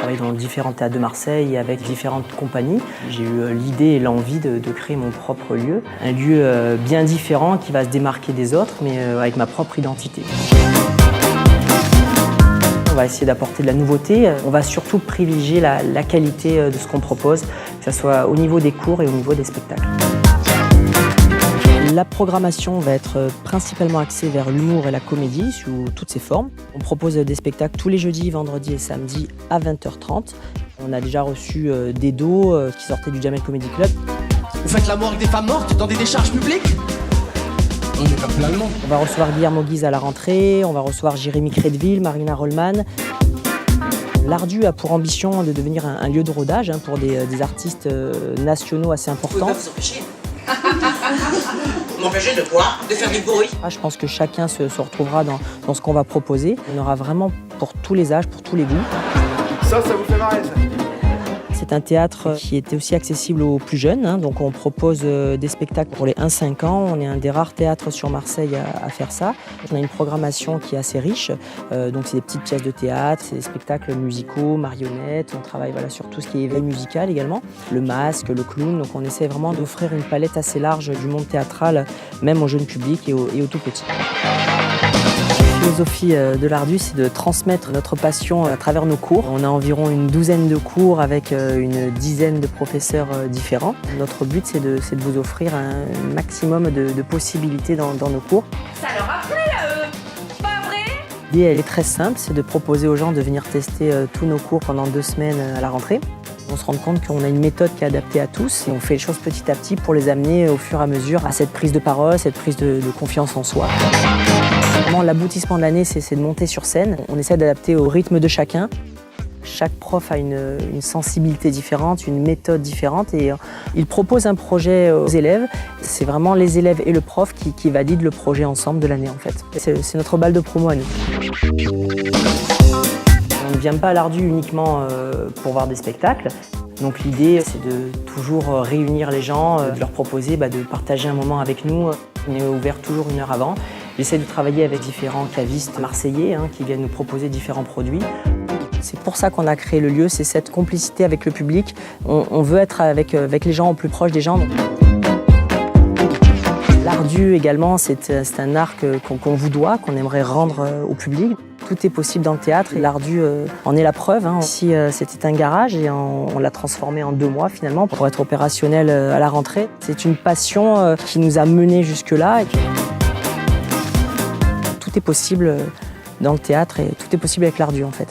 travaillé dans différents théâtres de Marseille et avec différentes compagnies. J'ai eu l'idée et l'envie de créer mon propre lieu. Un lieu bien différent qui va se démarquer des autres, mais avec ma propre identité. On va essayer d'apporter de la nouveauté. On va surtout privilégier la qualité de ce qu'on propose, que ce soit au niveau des cours et au niveau des spectacles. La programmation va être principalement axée vers l'humour et la comédie sous toutes ses formes. On propose des spectacles tous les jeudis, vendredis et samedis à 20h30. On a déjà reçu des dos qui sortaient du Jamel Comedy Club. Vous faites l'amour avec des femmes mortes dans des décharges publiques? On est comme plein de monde. On va recevoir Guillermo Guise à la rentrée, on va recevoir Jérémy Crédville, Marina Rollman. L'Ardu a pour ambition de devenir un lieu de rodage pour des artistes nationaux assez importants. Vous pouvez pas vous empêcher. M'empêcher de quoi? De faire du bruit. Je pense que chacun se retrouvera dans ce qu'on va proposer. On aura vraiment pour tous les âges, pour tous les goûts. Ça vous fait marrer, ça? C'est un théâtre qui était aussi accessible aux plus jeunes, donc on propose des spectacles pour les 1-5 ans. On est un des rares théâtres sur Marseille à faire ça. On a une programmation qui est assez riche, donc c'est des petites pièces de théâtre, c'est des spectacles musicaux, marionnettes. On travaille sur tout ce qui est éveil musical également, le masque, le clown. Donc on essaie vraiment d'offrir une palette assez large du monde théâtral, même au jeune public et aux tout petits. La philosophie de l'Ardu, c'est de transmettre notre passion à travers nos cours. On a environ une douzaine de cours avec une dizaine de professeurs différents. Notre but, c'est de vous offrir un maximum de possibilités dans nos cours. Ça leur a plu à eux, pas vrai? L'idée, elle est très simple, c'est de proposer aux gens de venir tester tous nos cours pendant 2 semaines à la rentrée. On se rend compte qu'on a une méthode qui est adaptée à tous et on fait les choses petit à petit pour les amener au fur et à mesure à cette prise de parole, cette prise de confiance en soi. Vraiment, l'aboutissement de l'année, c'est de monter sur scène. On essaie d'adapter au rythme de chacun. Chaque prof a une sensibilité différente, une méthode différente et il propose un projet aux élèves. C'est vraiment les élèves et le prof qui valident le projet ensemble de l'année en fait. C'est notre balle de promo à nous. On ne vient pas à l'Ardu uniquement pour voir des spectacles. Donc l'idée, c'est de toujours réunir les gens, de leur proposer de partager un moment avec nous. On est ouvert toujours 1 heure avant. J'essaie de travailler avec différents cavistes marseillais qui viennent nous proposer différents produits. C'est pour ça qu'on a créé le lieu, c'est cette complicité avec le public. On veut être avec les gens, au plus proche des gens. L'Ardu également, c'est un art qu'on vous doit, qu'on aimerait rendre au public. Tout est possible dans le théâtre et l'Ardu en est la preuve. Ici, c'était un garage et on l'a transformé en 2 mois finalement pour être opérationnel à la rentrée. C'est une passion qui nous a menés jusque-là. Tout est possible dans le théâtre et tout est possible avec l'Ardu en fait.